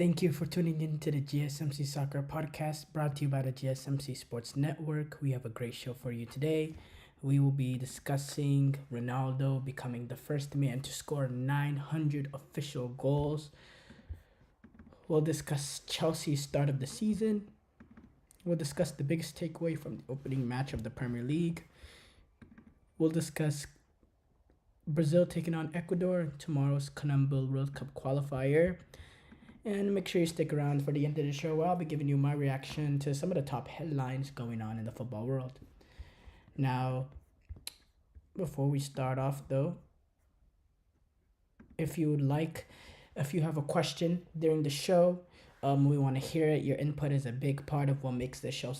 Thank you for tuning in to the GSMC Soccer Podcast brought to you by the GSMC Sports Network. We have a great show for you today. We will be discussing Ronaldo becoming the first man to score 900 official goals. We'll discuss Chelsea's start of the season. We'll discuss the biggest takeaway from the opening match of the Premier League. We'll discuss Brazil taking on Ecuador in tomorrow's Colombia World Cup qualifier. And make sure you stick around for the end of the show where I'll be giving you my reaction to some of the top headlines going on in the football world. Now, before we start off though, if you have a question during the show, we want to hear it. Your input is a big part of what makes this show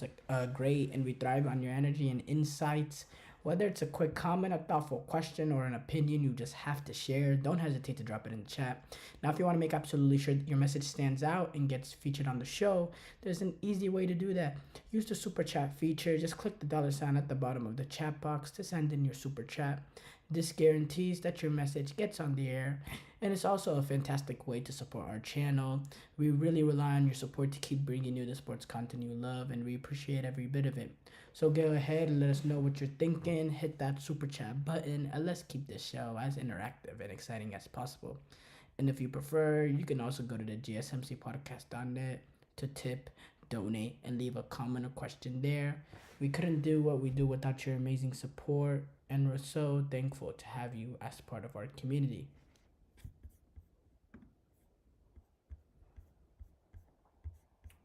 great, and we thrive on your energy and insights. Whether it's a quick comment, a thoughtful question, or an opinion you just have to share, don't hesitate to drop it in the chat. Now, if you want to make absolutely sure your message stands out and gets featured on the show, there's an easy way to do that. Use the super chat feature. Just click the $ at the bottom of the chat box to send in your super chat. This guarantees that your message gets on the air, and it's also a fantastic way to support our channel. We really rely on your support to keep bringing you the sports content you love, and we appreciate every bit of it. So go ahead and let us know what you're thinking. Hit that super chat button, and let's keep this show as interactive and exciting as possible. And if you prefer, you can also go to the GSMCpodcast.net to tip, donate, and leave a comment or question there. We couldn't do what we do without your amazing support, and we're so thankful to have you as part of our community.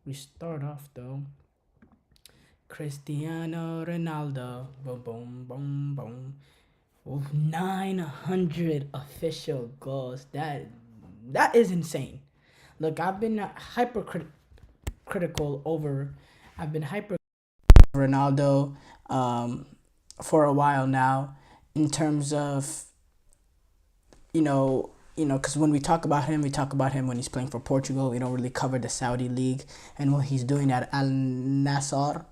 We start off though. Cristiano Ronaldo, boom, boom, boom, boom, with 900 official goals. That is insane. Look, I've been critical over Ronaldo for a while now, in terms of because when we talk about him when he's playing for Portugal. We don't really cover the Saudi league and what he's doing at Al Nassr.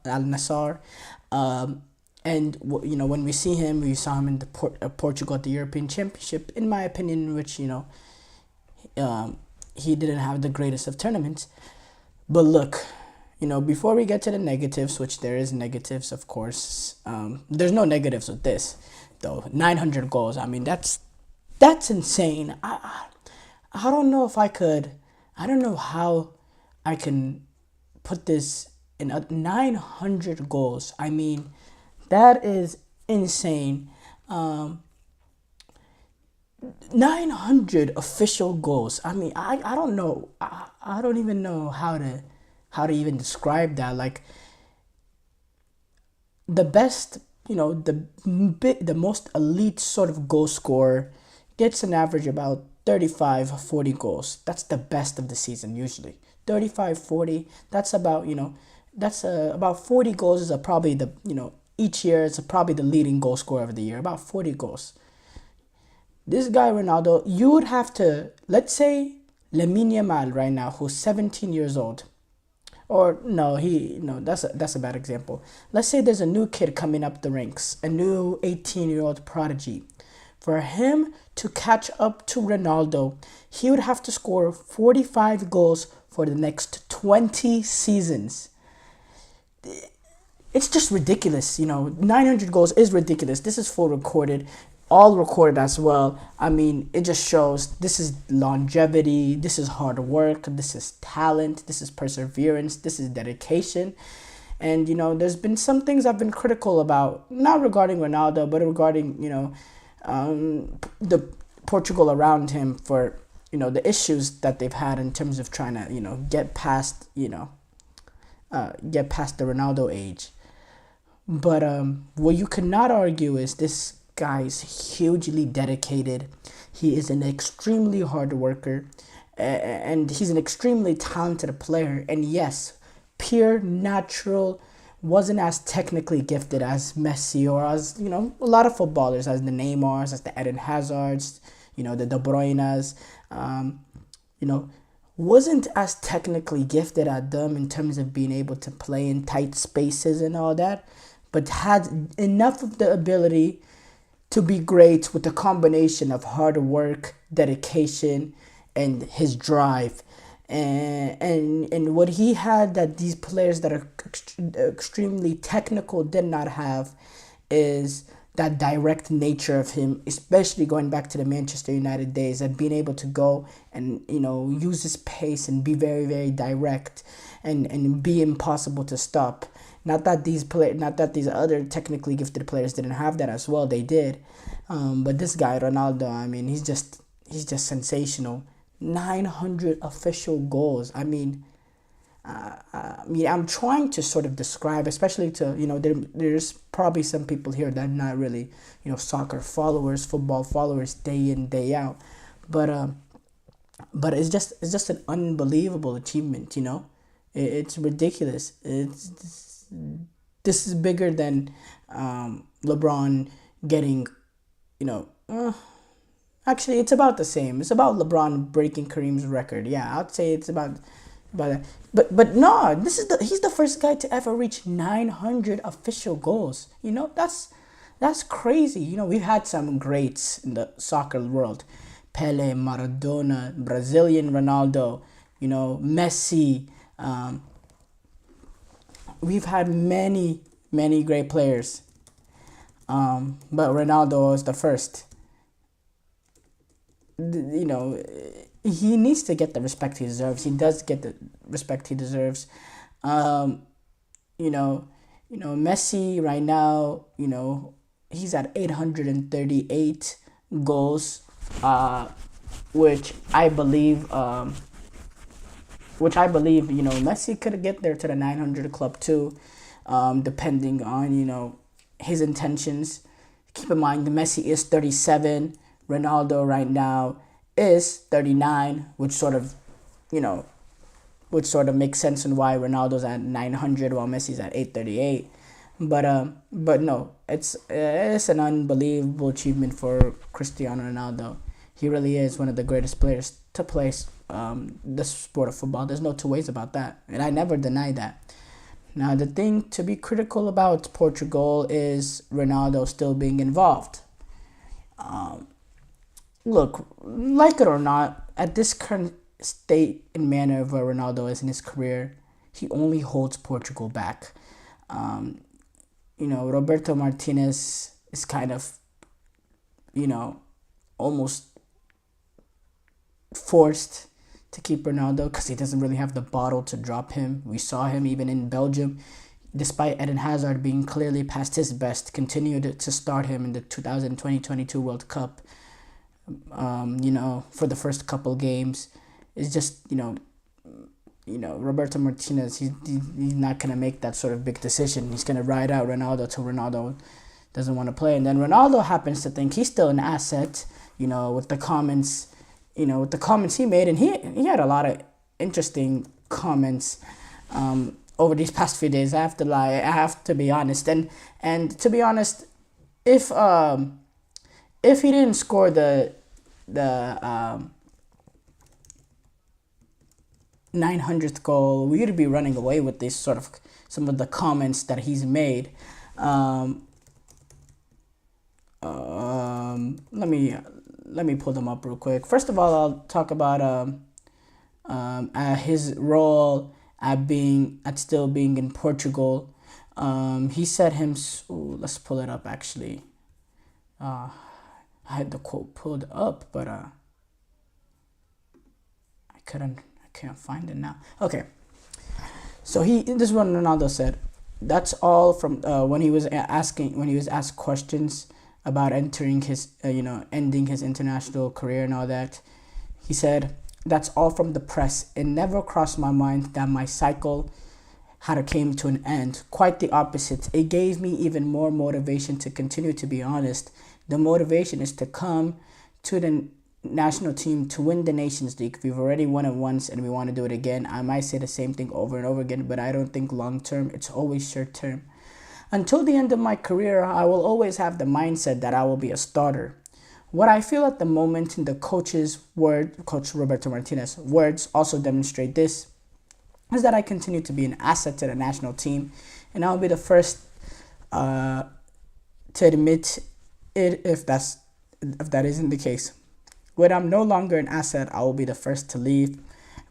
And when we saw him in the Portugal at the European Championship, in my opinion, which he didn't have the greatest of tournaments. But look, before we get to the negatives, which there is negatives, of course, there's no negatives with this, though. 900 goals. I mean, that's insane. I don't know if I could. I don't know how I can put this in 900 goals. I mean, that is insane. 900 official goals. I mean, I don't know. I don't even know how to even describe that. Like, the best, the most elite sort of goal scorer gets an average about 35, 40 goals. That's the best of the season usually. 35, 40. That's about, about 40 goals is probably the, each year it's probably the leading goal scorer of the year. About 40 goals. This guy Ronaldo, you would have to, let's say Lamine Yamal right now, who's 17 years old. Or that's a bad example. Let's say there's a new kid coming up the ranks, a new 18-year-old prodigy. For him to catch up to Ronaldo, he would have to score 45 goals for the next 20 seasons. It's just ridiculous, 900 goals is ridiculous. This is full recorded, all recorded as well. I mean, it just shows this is longevity, this is hard work, this is talent, this is perseverance, this is dedication. And, there's been some things I've been critical about, not regarding Ronaldo, but regarding, the Portugal around him for, the issues that they've had in terms of trying to, get past the Ronaldo age. But what you cannot argue is this guy's hugely dedicated. He is an extremely hard worker, and he's an extremely talented player. And yes, pure natural, wasn't as technically gifted as Messi or as, a lot of footballers, as the Neymars, as the Eden Hazards, the De Bruynes, wasn't as technically gifted at them in terms of being able to play in tight spaces and all that, but had enough of the ability to be great with a combination of hard work, dedication, and his drive. And what he had that these players that are extremely technical did not have is that direct nature of him, especially going back to the Manchester United days, and being able to go and use his pace and be very very direct and be impossible to stop. Not that these other technically gifted players didn't have that as well. They did, but this guy Ronaldo, I mean, he's just sensational. 900 official goals. I'm trying to sort of describe, especially to there's probably some people here that are not really soccer followers, football followers, day in day out, but it's just an unbelievable achievement. It's ridiculous. This is bigger than LeBron getting, you know. Actually, it's about the same. It's about LeBron breaking Kareem's record. Yeah, I'd say it's about that. But no, he's the first guy to ever reach 900 official goals. That's crazy. We've had some greats in the soccer world. Pele, Maradona, Brazilian Ronaldo, Messi. We've had many, many great players. But Ronaldo was the first. He needs to get the respect he deserves. He does get the respect he deserves. Um, Messi right now, he's at 838 goals, uh, which I believe, Messi could get there to the 900 club too, depending on, his intentions. Keep in mind, the Messi is 37. Ronaldo right now is 39, you know, which sort of makes sense on why Ronaldo's at 900 while Messi's at 838. But no, it's an unbelievable achievement for Cristiano Ronaldo. He really is one of the greatest players to play the sport of football. There's no two ways about that, and I never deny that. Now, the thing to be critical about Portugal is Ronaldo still being involved. Um, Look, like it or not, at this current state and manner of where Ronaldo is in his career, he only holds Portugal back. Um, Roberto Martinez is kind of, you know, almost forced to keep Ronaldo because he doesn't really have the bottle to drop him. We saw him even in Belgium, despite Eden Hazard being clearly past his best, continued to start him in the 2022 World Cup. For the first couple games. It's just, Roberto Martinez, he's not going to make that sort of big decision. He's going to ride out Ronaldo till Ronaldo doesn't want to play. And then Ronaldo happens to think he's still an asset, with the comments, he made. And he had a lot of interesting comments over these past few days. I have to lie. I have to be honest. And to be honest, if if he didn't score the 900th goal, we would be running away with this sort of some of the comments that he's made. Um, let me pull them up real quick. First of all, I'll talk about his role at still being in Portugal. He said him. Ooh, let's pull it up actually. Uh, I had the quote pulled up, but I can't find it now. Okay, so this is what Ronaldo said. That's all from when he was asked questions about ending his international career and all that. He said, "That's all from the press. It never crossed my mind that my cycle had came to an end. Quite the opposite. It gave me even more motivation to continue to be honest. The motivation is to come to the national team to win the Nations League. We've already won it once and we want to do it again. I might say the same thing over and over again, but I don't think long term. It's always short term. Until the end of my career, I will always have the mindset that I will be a starter. What I feel at the moment in the Coach Roberto Martinez words also demonstrate this, is that I continue to be an asset to the national team, and I'll be the first to admit it if that isn't the case. When I'm no longer an asset, I will be the first to leave.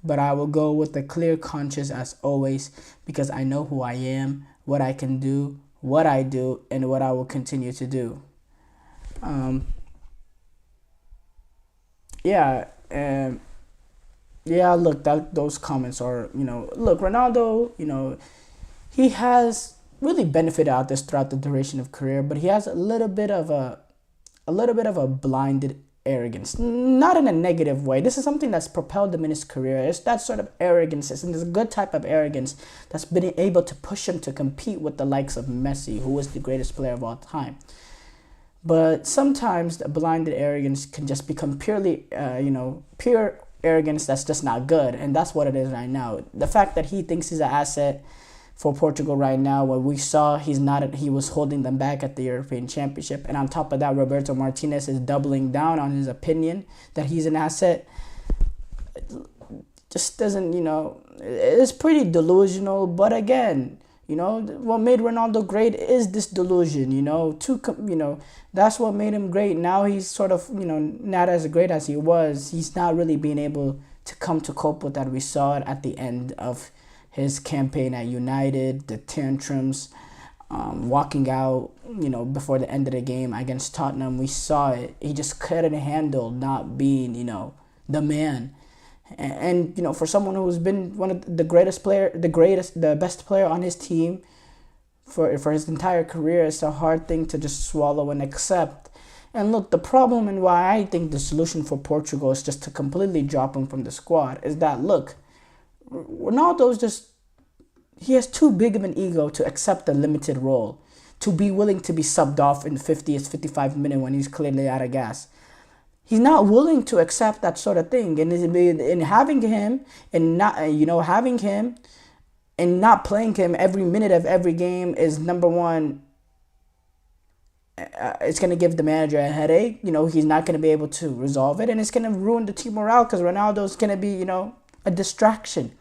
but I will go with a clear conscience as always because I know who I am, what I can do, what I do, and what I will continue to do. Um, yeah, and yeah, look, that those comments are, look, Ronaldo, he has really benefited out this throughout the duration of career, but he has a little bit of a blinded arrogance, not in a negative way. This is something that's propelled him in his career. It's that sort of arrogance, and it's a good type of arrogance that's been able to push him to compete with the likes of Messi, who is the greatest player of all time. But sometimes the blinded arrogance can just become pure arrogance that's just not good, and that's what it is right now. The fact that he thinks he's an asset for Portugal right now, when we saw he was holding them back at the European Championship, and on top of that, Roberto Martinez is doubling down on his opinion that he's an asset. Just doesn't, it's pretty delusional. But again, what made Ronaldo great is this delusion. That's what made him great. Now he's sort of, not as great as he was. He's not really being able to come to cope with that. We saw it at the end of his campaign at United, the tantrums, walking out, before the end of the game against Tottenham. We saw it. He just couldn't handle not being, the man. And for someone who's been one of the the best player on his team for his entire career, it's a hard thing to just swallow and accept. And look, the problem and why I think the solution for Portugal is just to completely drop him from the squad is that, look, he has too big of an ego to accept a limited role, to be willing to be subbed off in the 50th, 55th minute when he's clearly out of gas. He's not willing to accept that sort of thing, and in having him and not playing him every minute of every game is number one. It's going to give the manager a headache. He's not going to be able to resolve it, and it's going to ruin the team morale because Ronaldo's going to be, a distraction.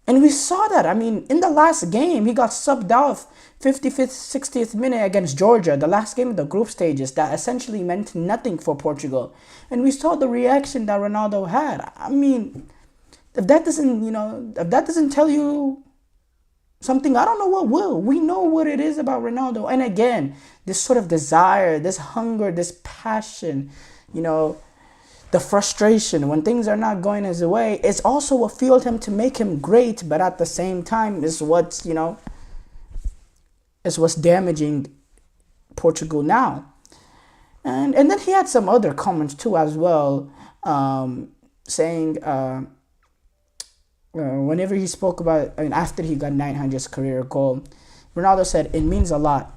And we saw that. I mean, in the last game, he got subbed off 55th, 60th minute against Georgia, the last game of the group stages that essentially meant nothing for Portugal. And we saw the reaction that Ronaldo had. I mean, if that doesn't tell you something, I don't know what will. We know what it is about Ronaldo. And again, this sort of desire, this hunger, this passion, the frustration when things are not going his way, it's also what fueled him to make him great, but at the same time is what's damaging Portugal now. And then he had some other comments too as well, saying whenever he spoke about, after he got 900th career goal, Ronaldo said, "It means a lot.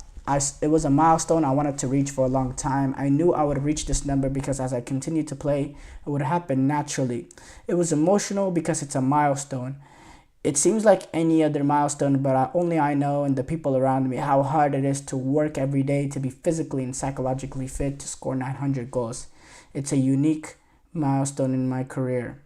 It was a milestone I wanted to reach for a long time. I knew I would reach this number because as I continued to play, it would happen naturally. It was emotional because it's a milestone. It seems like any other milestone, but only I know and the people around me how hard it is to work every day to be physically and psychologically fit to score 900 goals. It's a unique milestone in my career."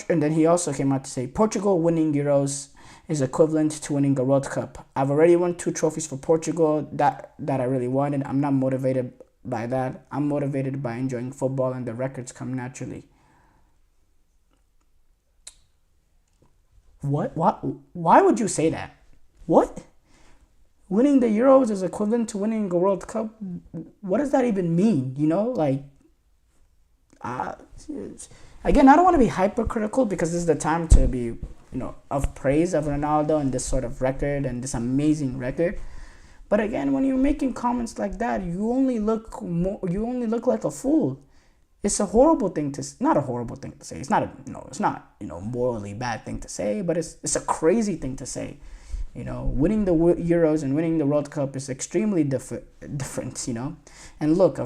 And then he also came out to say, "Portugal winning Euros is equivalent to winning a World Cup. I've already won 2 trophies for Portugal that I really wanted. I'm not motivated by that. I'm motivated by enjoying football and the records come naturally." What? Why would you say that? What? Winning the Euros is equivalent to winning a World Cup? What does that even mean? Again, I don't want to be hypercritical because this is the time to be, of praise of Ronaldo and this sort of record and this amazing record. But again, when you're making comments like that, you only look like a fool. It's a horrible thing not a horrible thing to say. It's not morally bad thing to say, but it's a crazy thing to say. Winning the Euros and winning the World Cup is extremely different. And look,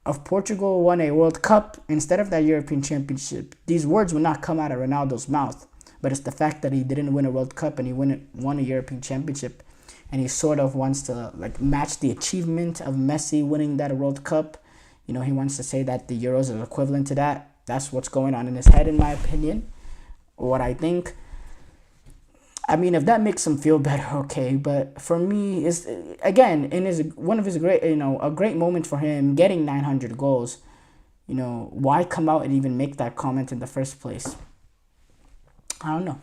of Portugal won a World Cup instead of that European Championship, these words would not come out of Ronaldo's mouth. But it's the fact that he didn't win a World Cup and he won a European Championship. And he sort of wants to match the achievement of Messi winning that World Cup. He wants to say that the Euros are equivalent to that. That's what's going on in his head, in my opinion. What I think. I mean, if that makes him feel better, okay. But for me, it's again, one of his great, a great moment for him getting 900 goals. Why come out and even make that comment in the first place? I don't know.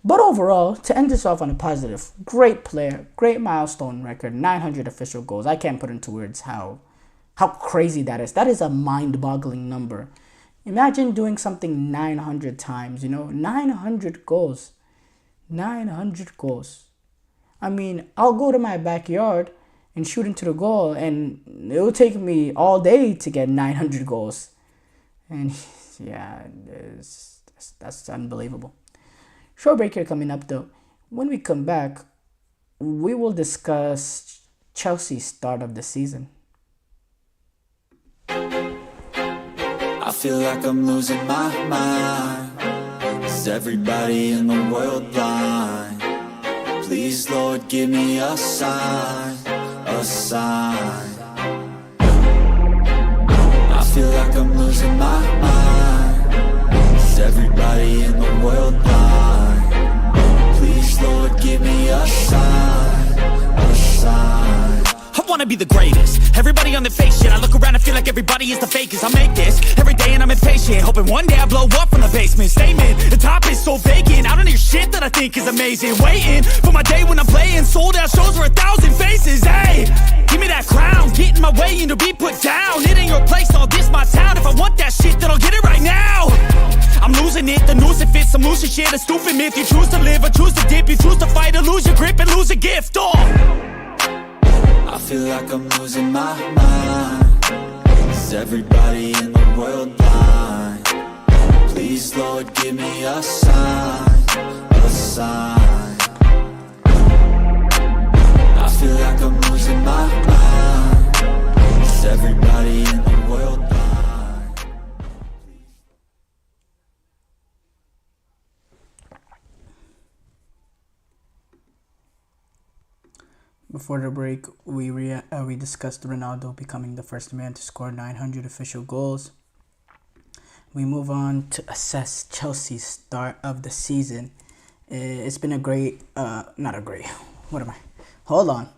But overall, to end this off on a positive, great player, great milestone record, 900 official goals. I can't put into words how crazy that is. That is a mind-boggling number. Imagine doing something 900 times, 900 goals. 900 goals. I mean, I'll go to my backyard and shoot into the goal, and it will take me all day to get 900 goals. And yeah, that's unbelievable. Short break here coming up though. When we come back, we will discuss Chelsea's start of the season. I feel like I'm losing my mind. Is everybody in the world blind? Please, Lord, give me a sign, a sign. I feel like I'm losing my mind. Is everybody in the world blind? Please, Lord, give me a sign, a sign. I wanna be the greatest. Everybody on the fake shit. I look around and feel like everybody is the fakest. I make this every day and I'm impatient, hoping one day I blow up from the basement. Statement, the top is so vacant. I don't hear shit that I think is amazing. Waiting for my day when I'm playing sold out shows for 1,000 faces. Hey, give me that crown, get in my way and to be put down. It ain't your place, all this my town. If I want that shit, then I'll get it right now. I'm losing it, the noose it fits, some losing shit, a stupid myth. You choose to live or choose to dip, you choose to fight or lose your grip and lose a gift. I feel like I'm losing my mind. Is everybody in the world blind? Please, Lord, give me a sign, a sign. I feel like I'm losing my mind. Is everybody in the world blind? Before the break, we discussed Ronaldo becoming the first man to score 900 official goals. We move on to assess Chelsea's start of the season. It's been a great, not a great, what am I? Hold on,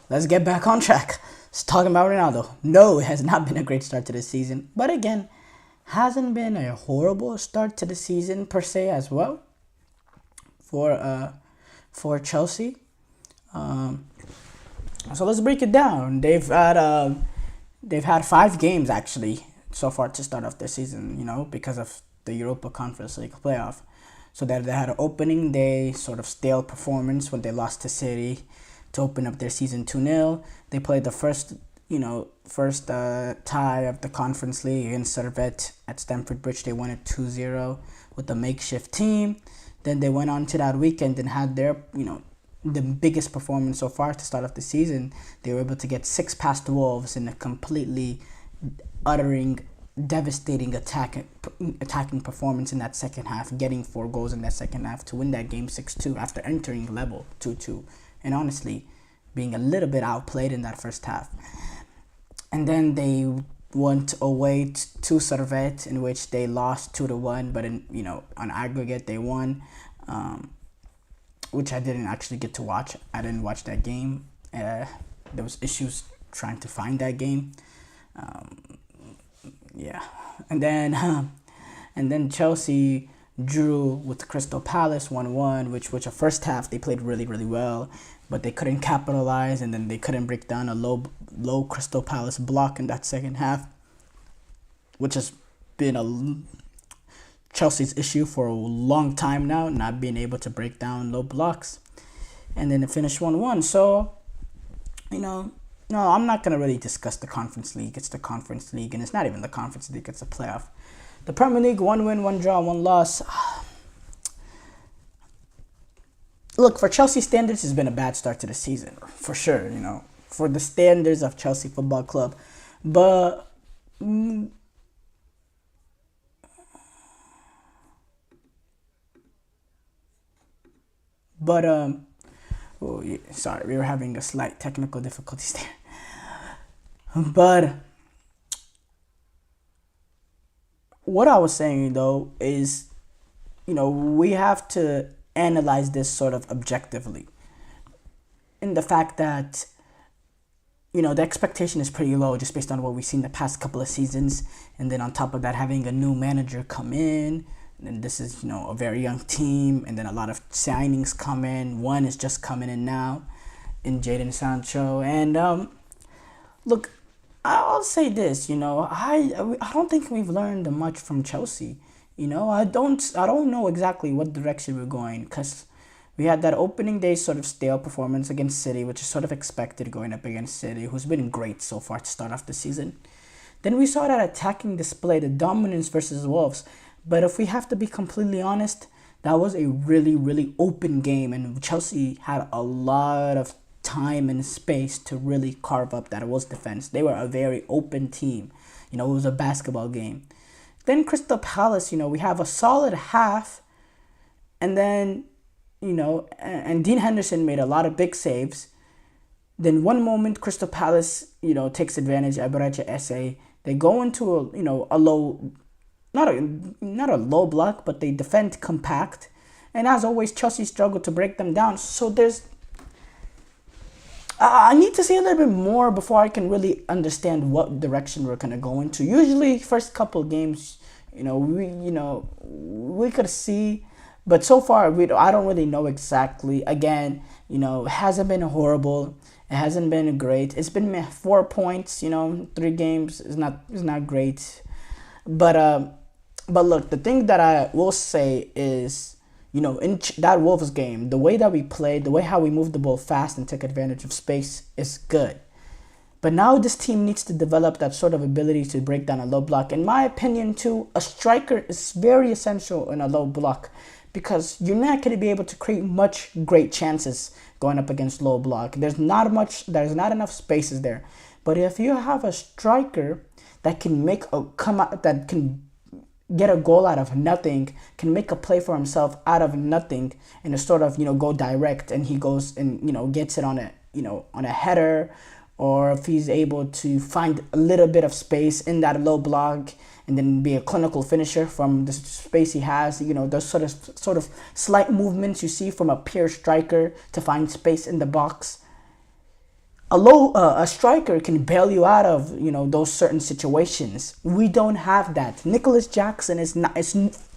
let's get back on track. Let's talk about Ronaldo. No, it has not been a great start to the season, but again, hasn't been a horrible start to the season per se as well for Chelsea. So let's break it down. They've had 5 games actually so far to start off their season, because of the Europa Conference League playoff. So that they had an opening day sort of stale performance when they lost to City to open up their season 2-0. They played the first tie of the Conference League against Servette at Stamford Bridge. They won it 2-0 with a makeshift team. Then they went on to that weekend and had their, the biggest performance so far to start off the season. They were able to get 6 past Wolves in a completely devastating attacking performance in that second half, getting 4 goals in that second half to win that game 6-2 after entering level 2-2 and honestly being a little bit outplayed in that first half. And then they went away to Servette, in which they lost 2-1, but on aggregate they won. Which I didn't actually get to watch. I didn't watch that game. There was issues trying to find that game. And then Chelsea drew with Crystal Palace 1-1, which a first half they played really, really well, but they couldn't capitalize, and then they couldn't break down a low Crystal Palace block in that second half, which has been Chelsea's issue for a long time now, not being able to break down low blocks. And then it finished 1-1. So, no, I'm not going to really discuss the Conference League. It's the Conference League, and it's not even the Conference League, it's a playoff. The Premier League, 1 win, 1 draw, 1 loss. Look, for Chelsea standards, it's been a bad start to the season, for sure, for the standards of Chelsea Football Club. But sorry, we were having a slight technical difficulties there. But what I was saying though is, we have to analyze this sort of objectively, in the fact that the expectation is pretty low just based on what we've seen the past couple of seasons. And then on top of that, having a new manager come in. And this is, a very young team. And then a lot of signings come in. One is just coming in now in Jadon Sancho. And look, I'll say this, I don't think we've learned much from Chelsea. I don't know exactly what direction we're going, because we had that opening day sort of stale performance against City, which is sort of expected going up against City, who's been great so far to start off the season. Then we saw that attacking display, the dominance versus Wolves. But if we have to be completely honest, that was a really, really open game, and Chelsea had a lot of time and space to really carve up that Wolves defense. They were a very open team. It was a basketball game. Then Crystal Palace, we have a solid half, and then, and Dean Henderson made a lot of big saves. Then one moment, Crystal Palace, takes advantage of Eberechi Esse. They go into a low, not a low block, but they defend compact. And as always, Chelsea struggled to break them down. So I need to see a little bit more before I can really understand what direction we're gonna go into. Usually, first couple games, we could see, but so far I don't really know exactly. Again, it hasn't been horrible. It hasn't been great. It's been 4 points. 3 games is not great. But look, the thing that I will say is, in that Wolves game, the way that we played, the way how we moved the ball fast and took advantage of space is good. But now this team needs to develop that sort of ability to break down a low block. In my opinion, too, a striker is very essential in a low block, because you're not going to be able to create much great chances going up against low block. There's not enough spaces there. But if you have a striker that can that can get a goal out of nothing, can make a play for himself out of nothing, and sort of go direct, and he goes and gets it on a header, or if he's able to find a little bit of space in that low block and then be a clinical finisher from the space he has, those sort of slight movements you see from a pure striker to find space in the box. A striker can bail you out of those certain situations. We don't have that. Nicholas Jackson is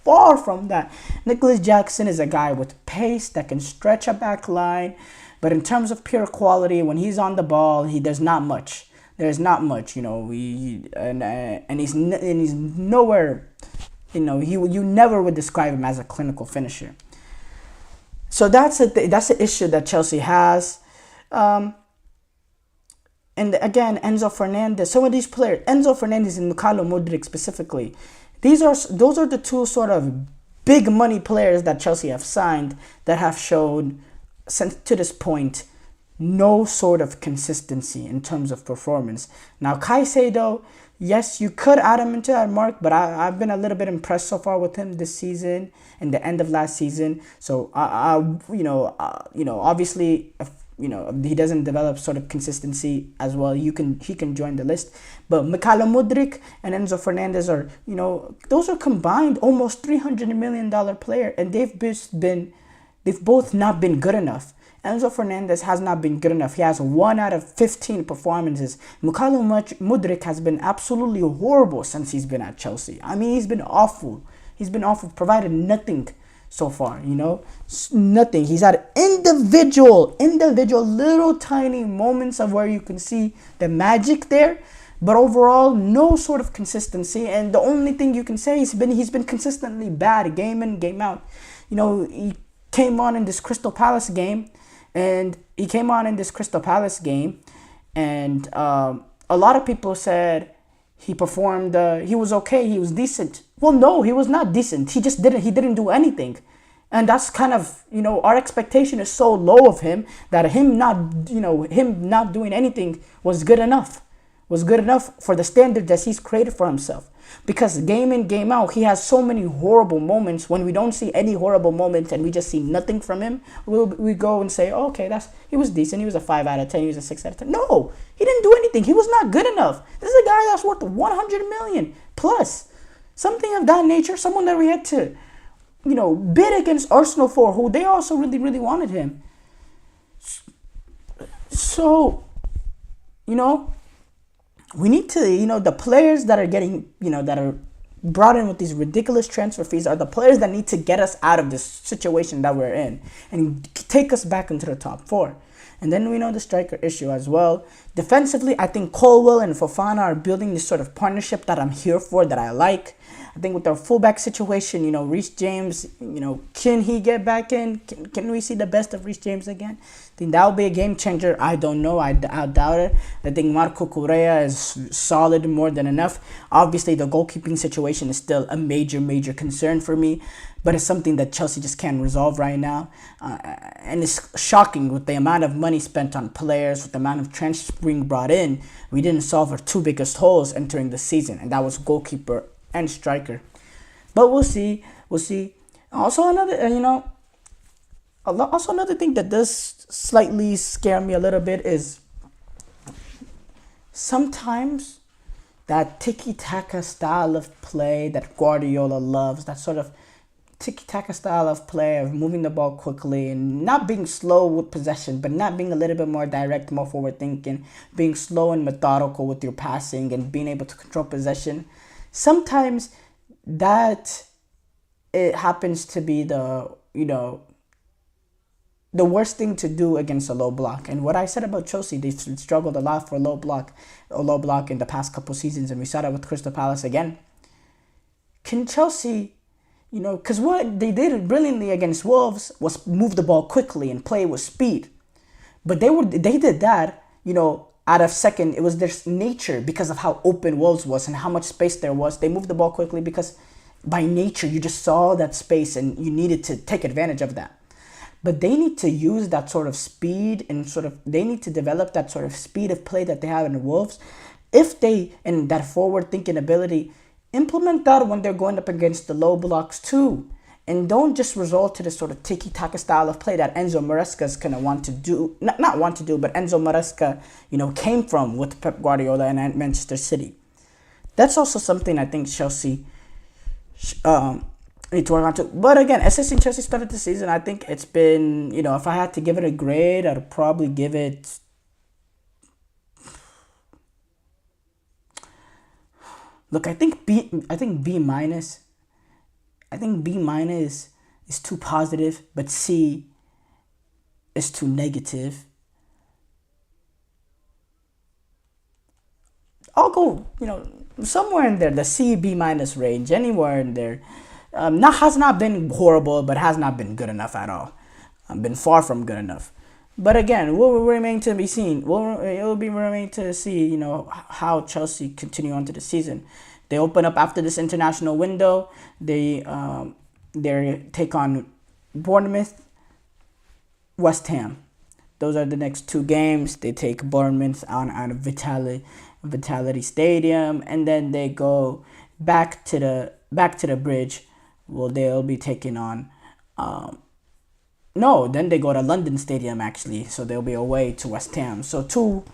far from that. Nicholas Jackson is a guy with pace that can stretch a back line, but in terms of pure quality, when he's on the ball, there's not much. There's not much, and he's nowhere. You never would describe him as a clinical finisher. So that's the issue that Chelsea has. And again, Enzo Fernandez. Some of these players, Enzo Fernandez and Mikhailo Mudryk specifically, those are the two sort of big money players that Chelsea have signed that have shown, since to this point, no sort of consistency in terms of performance. Now, Caicedo, yes, you could add him into that mark, but I've been a little bit impressed so far with him this season and the end of last season. So obviously, if he doesn't develop sort of consistency as well, he can join the list. But Mikhailo Mudryk and Enzo Fernandez are, those are combined almost $300 million player, and they've both not been good enough. Enzo Fernandez has not been good enough. He has 1 out of 15 performances. Mikhailo Mudryk has been absolutely horrible since he's been at Chelsea. I mean, he's been awful. Provided nothing so far, nothing. He's had individual little tiny moments of where you can see the magic there, but overall no sort of consistency. And the only thing you can say is he's been consistently bad game in, game out. He came on in this Crystal Palace game, and a lot of people said he performed, he was okay, he was decent. Well, no, he was not decent. He didn't do anything. And that's kind of, our expectation is so low of him that him not doing anything was good enough for the standard that he's created for himself. Because game in, game out, he has so many horrible moments. When we don't see any horrible moments and we just see nothing from him, we go and say, oh, okay, he was decent. He was a 5 out of 10. He was a 6 out of 10. No, he didn't do anything. He was not good enough. This is a guy that's worth 100 million plus. Something of that nature. Someone that we had to, bid against Arsenal for, who they also really, really wanted him. So we need to, the players that are getting, that are brought in with these ridiculous transfer fees are the players that need to get us out of this situation that we're in and take us back into the top four. And then we know the striker issue as well. Defensively, I think Colwell and Fofana are building this sort of partnership that I'm here for, that I like. I think with our fullback situation, Reece James, can he get back in? Can we see the best of Reece James again? I think that will be a game changer. I don't know. I doubt it. I think Marco Correa is solid, more than enough. Obviously, the goalkeeping situation is still a major, major concern for me. But it's something that Chelsea just can't resolve right now. And it's shocking with the amount of money spent on players, with the amount of transfers being brought in. We didn't solve our two biggest holes entering the season, and that was goalkeeper and striker. But we'll see. Also another thing that does slightly scare me a little bit is sometimes that tiki-taka style of play that Guardiola loves, that sort of tiki-taka style of play of moving the ball quickly and not being slow with possession, but not being a little bit more direct, more forward thinking, being slow and methodical with your passing and being able to control possession. Sometimes that it happens to be the worst thing to do against a low block. And what I said about Chelsea, they've struggled a lot for a low block in the past couple seasons, and we saw that with Crystal Palace again. Can Chelsea, because what they did brilliantly against Wolves was move the ball quickly and play with speed. But they did that, out of second. It was their nature because of how open Wolves was and how much space there was. They moved the ball quickly because by nature you just saw that space and you needed to take advantage of that. But they need to use that sort of speed and they need to develop that sort of speed of play that they have in Wolves. If they, and that forward thinking ability, implement that when they're going up against the low blocks too. And don't just resort to this sort of tiki-taka style of play that Enzo Maresca is going to want to do. Not want to do, but Enzo Maresca, came from with Pep Guardiola and at Manchester City. That's also something I think Chelsea need to work on too. But again, assessing Chelsea started the season, I think it's been, if I had to give it a grade, I'd probably give it... Look, I think B minus. I think B minus is too positive, but C is too negative. I'll go, somewhere in there, the C, B minus range, anywhere in there. Has not been horrible, but has not been good enough at all. Been far from good enough. But again, will remain to be seen. It will be remain to see, how Chelsea continue on to the season. They open up after this international window. They take on Bournemouth, West Ham. Those are the next two games. They take Bournemouth out of Vitality Stadium, and then they go back to the Bridge. Well, they'll be taking on. Then they go to London Stadium actually. So they'll be away to West Ham. So two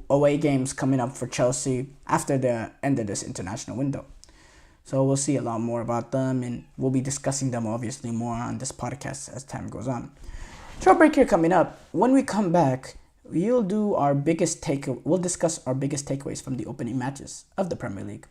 away games coming up for Chelsea after the end of this international window. So we'll see a lot more about them, and we'll be discussing them obviously more on this podcast as time goes on. Short break here coming up. When we come back, we'll discuss our biggest takeaways from the opening matches of the Premier League.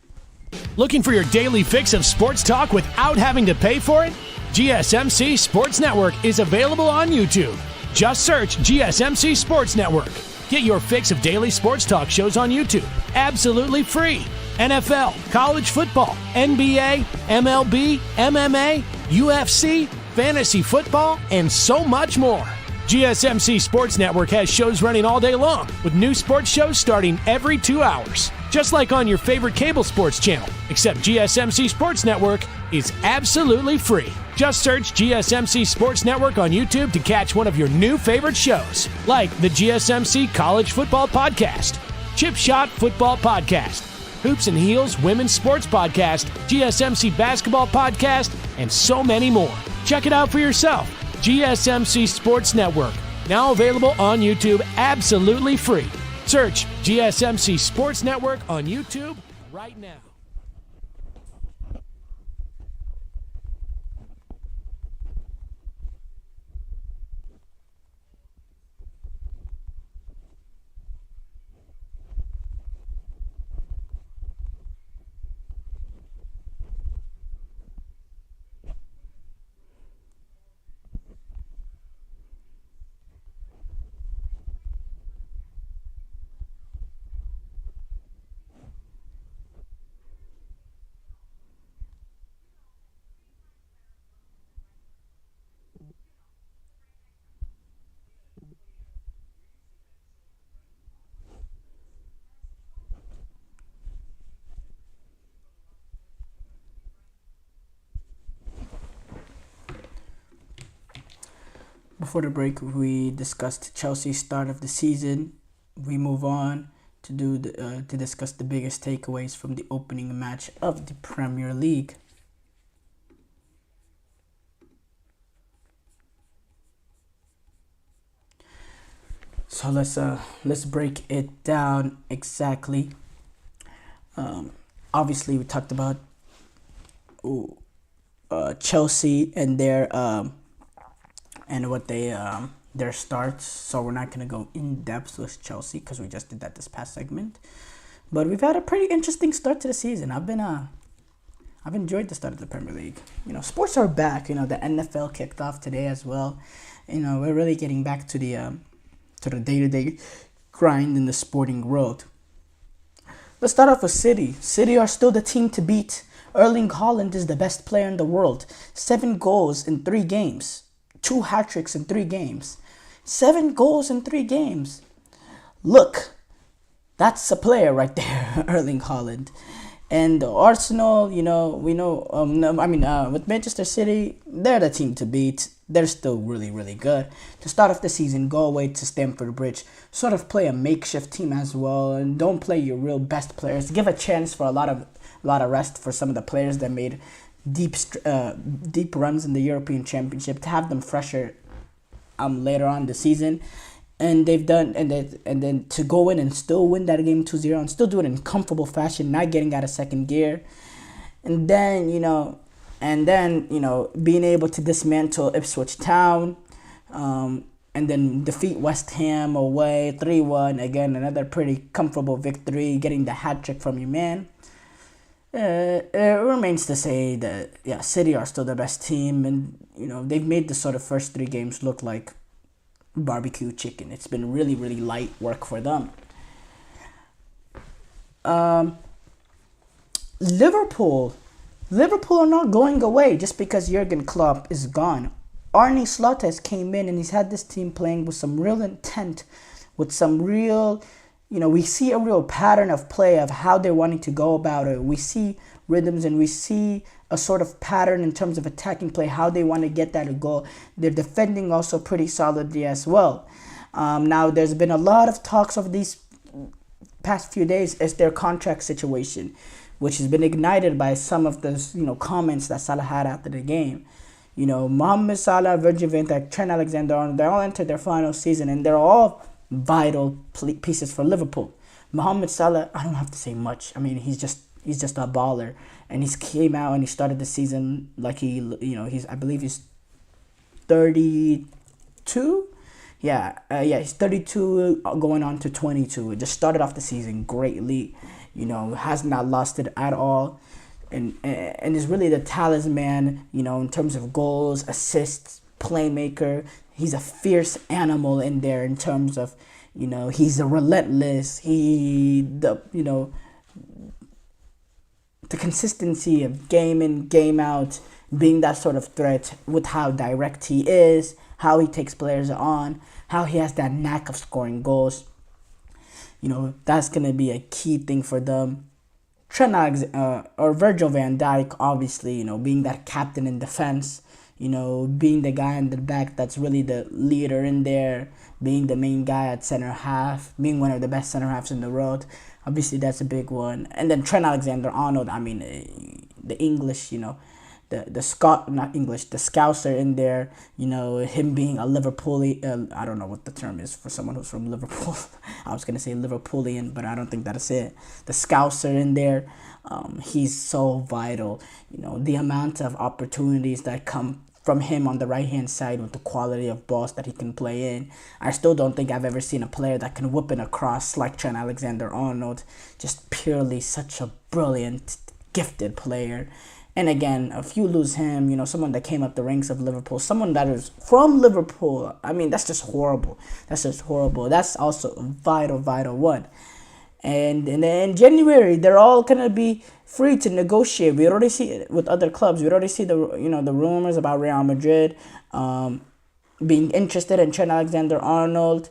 Looking for your daily fix of sports talk without having to pay for it? GSMC Sports Network is available on YouTube. Just search GSMC Sports Network. Get your fix of daily sports talk shows on YouTube, absolutely free. NFL, college football, NBA, MLB, MMA, UFC, fantasy football, and so much more. GSMC Sports Network has shows running all day long, with new sports shows starting every 2 hours. Just like on your favorite cable sports channel, except GSMC Sports Network is absolutely free. Just search GSMC Sports Network on YouTube to catch one of your new favorite shows, like the GSMC College Football Podcast, Chip Shot Football Podcast, Hoops and Heels Women's Sports Podcast, GSMC Basketball Podcast, and so many more. Check it out for yourself. GSMC Sports Network, now available on YouTube absolutely free. Search GSMC Sports Network on YouTube right now. Before the break, we discussed Chelsea's start of the season. We move on to discuss the biggest takeaways from the opening match of the Premier League. So let's break it down exactly. Obviously, we talked about Chelsea and their starts. So we're not gonna go in depth with Chelsea because we just did that this past segment. But we've had a pretty interesting start to the season. I've enjoyed the start of the Premier League. Sports are back. The NFL kicked off today as well. We're really getting back to the day-to-day grind in the sporting world. Let's start off with City. City are still the team to beat. Erling Haaland is the best player in the world. 7 goals in 3 games. 2 hat-tricks in 3 games. 7 goals in 3 games. Look, that's a player right there, Erling Haaland. And Arsenal, we know, with Manchester City, they're the team to beat. They're still really, really good. To start off the season, go away to Stamford Bridge. Sort of play a makeshift team as well, and don't play your real best players. Give a chance for a lot of rest for some of the players that made deep runs in the European Championship, to have them fresher later on the season. And they've done, and then to go in and still win that game 2-0 and still do it in comfortable fashion, not getting out of second gear. And then, being able to dismantle Ipswich Town, and then defeat West Ham away 3-1. Again, another pretty comfortable victory, getting the hat trick from your man. It remains to say that, City are still the best team, and, they've made the sort of first 3 games look like barbecue chicken. It's been really, really light work for them. Liverpool are not going away just because Jurgen Klopp is gone. Arne Slot has came in and he's had this team playing with some real intent, with some real, we see a real pattern of play of how they're wanting to go about it. We see rhythms and we see a sort of pattern in terms of attacking play, how they want to get that goal. They're defending also pretty solidly as well. Now, there's been a lot of talks over these past few days as their contract situation, which has been ignited by some of the comments that Salah had after the game. Mohamed Salah, Virgil van Dijk, Trent Alexander-Arnold, they all entered their final season, and they're all vital pieces for Liverpool. Mohamed Salah, I don't have to say much. I mean, he's just a baller, and he came out and he started the season like I believe he's 32. He's 32 going on to 22. Just started off the season greatly, has not lost it at all, and is really the talisman, in terms of goals, assists, playmaker. He's a fierce animal in there in terms of, he's a relentless. The consistency of game in, game out, being that sort of threat with how direct he is, how he takes players on, how he has that knack of scoring goals. That's going to be a key thing for them. Or Virgil van Dijk, obviously, being that captain in defense, being the guy in the back that's really the leader in there, being the main guy at center half, being one of the best center halves in the world. Obviously, that's a big one. And then Trent Alexander-Arnold, the English, the Scouser in there, him being a Liverpoolian, I don't know what the term is for someone who's from Liverpool. I was going to say Liverpoolian, but I don't think that's it. The Scouser in there, he's so vital. The amount of opportunities that come from him on the right-hand side with the quality of balls that he can play in. I still don't think I've ever seen a player that can whip in a cross like Trent Alexander-Arnold. Just purely such a brilliant, gifted player. And again, if you lose him, someone that came up the ranks of Liverpool, someone that is from Liverpool, that's just horrible. That's also a vital one. And then in January, they're all going to be free to negotiate. We already see it with other clubs. We already see the rumors about Real Madrid being interested in Trent Alexander-Arnold.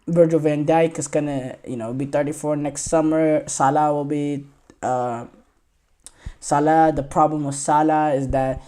Virgil van Dijk is going to, be 34 next summer. Salah will be... the problem with Salah is that,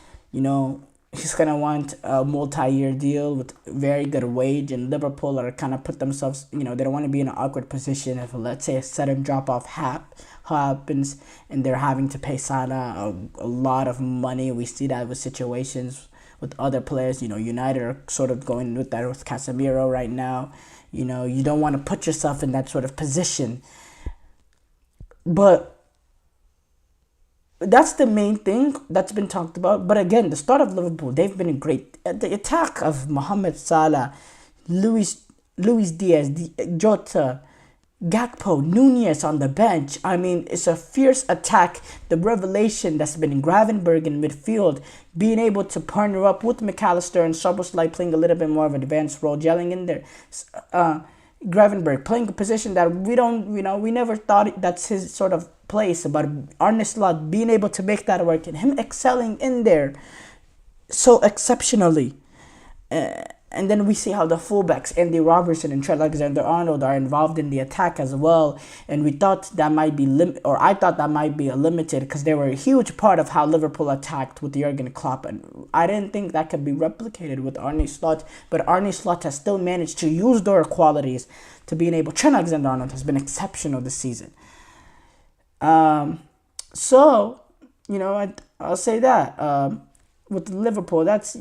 he's gonna want a multi-year deal with very good wage, and Liverpool are kind of put themselves, they don't want to be in an awkward position if, let's say, a sudden drop-off happens and they're having to pay Salah a lot of money. We see that with situations with other players. United are sort of going with that with Casemiro right now. You don't want to put yourself in that sort of position. But that's the main thing that's been talked about. But again, the start of Liverpool, they've been great. The attack of Mohamed Salah, Luis Diaz, Jota, Gakpo, Nunez on the bench. I mean, it's a fierce attack. The revelation that's been in Gravenberg in midfield, being able to partner up with McAllister and Szoboszlai playing a little bit more of an advanced role, gelling in there. Gravenberg playing a position that we never thought that's his sort of place, but Arne Slot being able to make that work and him excelling in there so exceptionally. And then we see how the fullbacks, Andy Robertson and Trent Alexander-Arnold, are involved in the attack as well. And we thought that might be I thought that might be limited because they were a huge part of how Liverpool attacked with Jurgen Klopp. And I didn't think that could be replicated with Arne Slot. But Arne Slot has still managed to use their qualities to being able. Trent Alexander-Arnold has been exceptional this season. So, I'll say that. With Liverpool, that's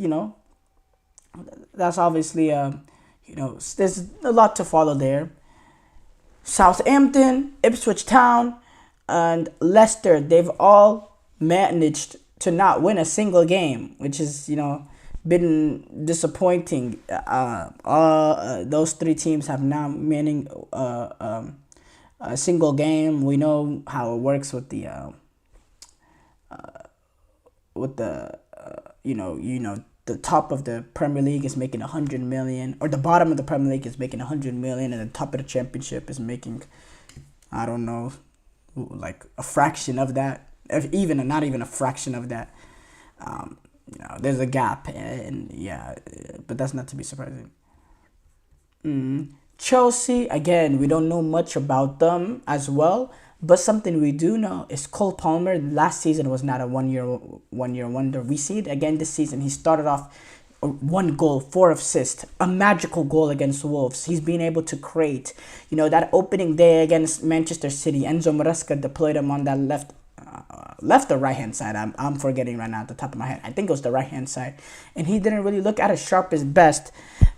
obviously, there's a lot to follow there. Southampton, Ipswich Town, and Leicester, they've all managed to not win a single game, which is, been disappointing. Those three teams have not winning a single game. We know how it works with the the top of the Premier League is making 100 million, or the bottom of the Premier League is making 100 million, and the top of the Championship is making, I don't know, like a fraction of that, not even a fraction of that. There's a gap, and but that's not to be surprising. Chelsea, again, we don't know much about them as well. But something we do know is Cole Palmer last season was not a one-year wonder. We see it again this season. He started off 1 goal, 4 assists, a magical goal against Wolves. He's been able to create. That opening day against Manchester City, Enzo Maresca deployed him on that left or right-hand side. I'm forgetting right now at the top of my head. I think it was the right-hand side. And he didn't really look at his sharpest best.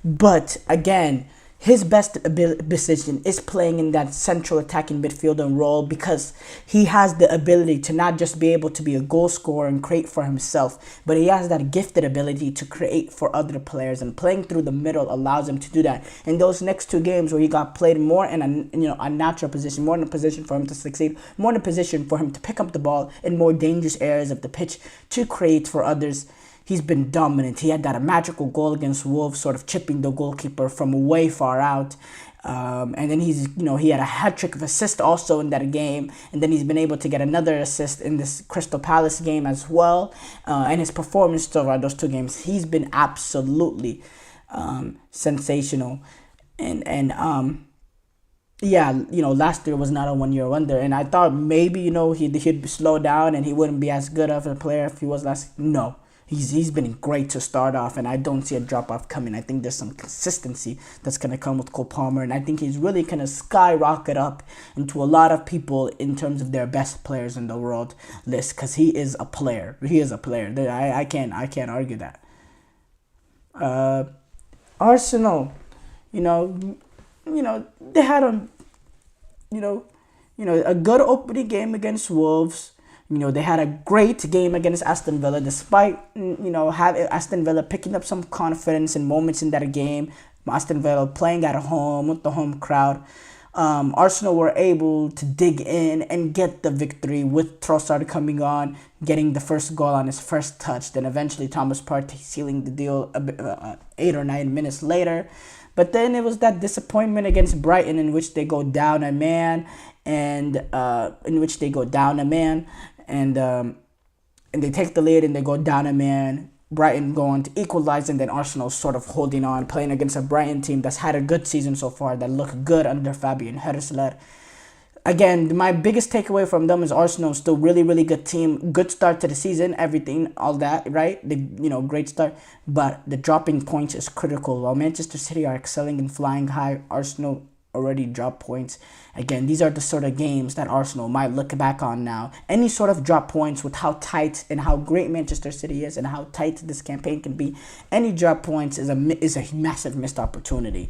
But again, his best position is playing in that central attacking midfielder role, because he has the ability to not just be able to be a goal scorer and create for himself, but he has that gifted ability to create for other players, and playing through the middle allows him to do that. In those next 2 games where he got played more in a natural position, more in a position for him to succeed, more in a position for him to pick up the ball in more dangerous areas of the pitch to create for others, he's been dominant. He had that magical goal against Wolves, sort of chipping the goalkeeper from way far out. And then he had a hat-trick of assists also in that game. And then he's been able to get another assist in this Crystal Palace game as well. And his performance throughout those 2 games, he's been absolutely sensational. Last year was not a one-year wonder. And I thought maybe, he'd slow down and he wouldn't be as good of a player if he was last. No. He's been great to start off, and I don't see a drop-off coming. I think there's some consistency that's going to come with Cole Palmer, and I think he's really going to skyrocket up into a lot of people in terms of their best players in the world list, because he is a player. He is a player. I can't argue that. Arsenal, they had a good opening game against Wolves. They had a great game against Aston Villa, despite, having Aston Villa picking up some confidence in moments in that game. Aston Villa playing at home with the home crowd. Arsenal were able to dig in and get the victory with Trossard coming on, getting the first goal on his first touch. Then eventually Thomas Partey sealing the deal 8 or 9 minutes later. But then it was that disappointment against Brighton in which they go down a man, and they take the lead and they go down a man. Brighton going to equalize, and then Arsenal sort of holding on, playing against a Brighton team that's had a good season so far, that look good under Fabian Hersler. again, my biggest takeaway from them is Arsenal still really, really good team. Good start to the season, everything, all that, right? Great start. But the dropping points is critical. While Manchester City are excelling and flying high, Arsenal already dropped points. Again, these are the sort of games that Arsenal might look back on now. Any sort of drop points with how tight and how great Manchester City is and how tight this campaign can be, any drop points is a massive missed opportunity.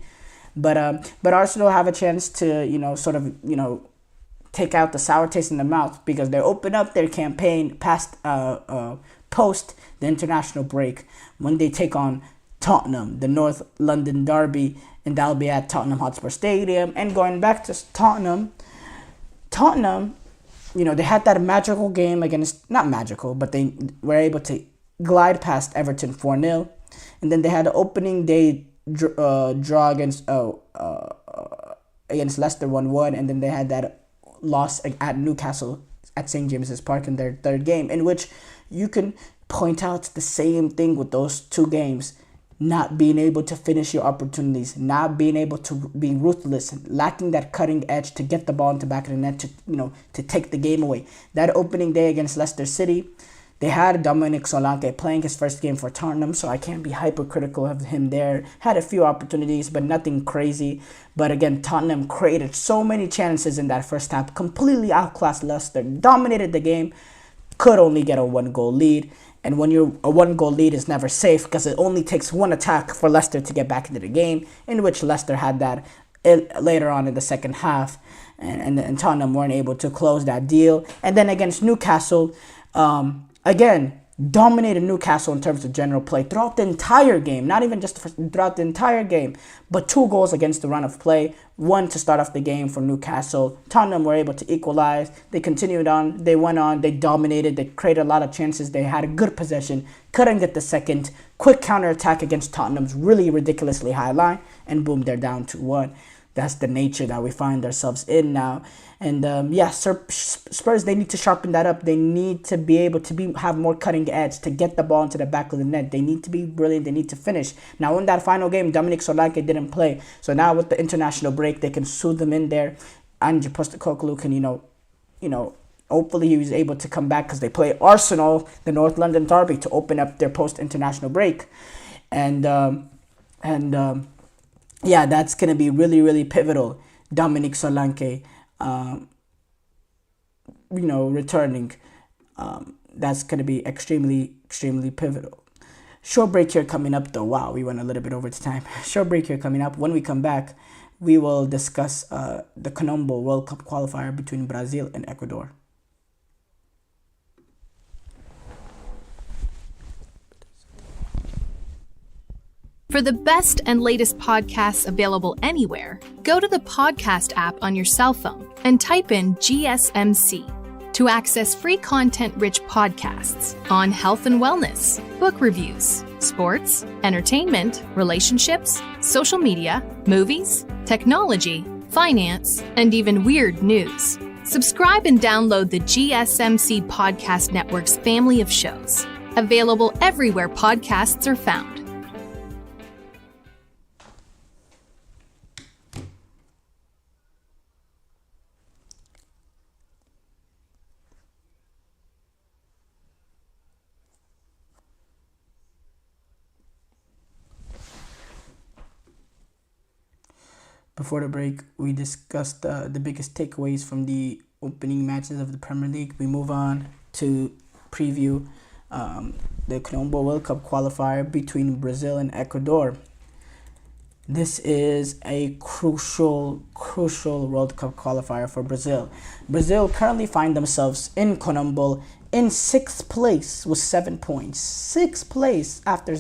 But Arsenal have a chance to, take out the sour taste in the mouth because they open up their campaign post the international break when they take on Tottenham, the North London derby, and that'll be at Tottenham Hotspur Stadium. And going back to Tottenham, they had that magical game against, not magical, but they were able to glide past Everton 4-0. And then they had the opening day draw against Leicester 1-1, and then they had that loss at Newcastle at St. James's Park in their third game, in which you can point out the same thing with those two games. Not being able to finish your opportunities, not being able to be ruthless, lacking that cutting edge to get the ball into the back of the net to take the game away. That opening day against Leicester City, they had Dominic Solanke playing his first game for Tottenham, so I can't be hypercritical of him there. Had a few opportunities, but nothing crazy. But again, Tottenham created so many chances in that first half, completely outclassed Leicester, dominated the game, could only get a 1-goal lead. And when you're a 1-goal lead is never safe because it only takes one attack for Leicester to get back into the game, in which Leicester had that later on in the second half, and Tottenham weren't able to close that deal. And then against Newcastle, again, dominated Newcastle in terms of general play throughout the entire game, not even just throughout the entire game, but 2 goals against the run of play, 1 to start off the game for Newcastle. Tottenham were able to equalize. They continued on. They went on. They dominated. They created a lot of chances. They had a good possession. Couldn't get the second. Quick counterattack against Tottenham's really ridiculously high line, and boom, they're down 2-1. That's the nature that we find ourselves in now. And Spurs, they need to sharpen that up. They need to be able to have more cutting edge to get the ball into the back of the net. They need to be brilliant. They need to finish. Now, in that final game, Dominic Solanke didn't play. So now with the international break, they can soothe them in there. Ange Postecoglou can, hopefully he was able to come back because they play Arsenal, the North London derby, to open up their post-international break. That's going to be really, really pivotal. Dominic Solanke, returning. That's going to be extremely, extremely pivotal. Short break here coming up, though. Wow, we went a little bit over the time. Short break here coming up. When we come back, we will discuss the Colombo World Cup qualifier between Brazil and Ecuador. For the best and latest podcasts available anywhere, go to the podcast app on your cell phone and type in GSMC to access free content-rich podcasts on health and wellness, book reviews, sports, entertainment, relationships, social media, movies, technology, finance, and even weird news. Subscribe and download the GSMC Podcast Network's family of shows, available everywhere podcasts are found. Before the break, we discussed the biggest takeaways from the opening matches of the Premier League. We move on to preview the Colombo World Cup qualifier between Brazil and Ecuador. This is a crucial World Cup qualifier for Brazil. Brazil currently find themselves in Colombo in 6th place with 7 points. 6th place after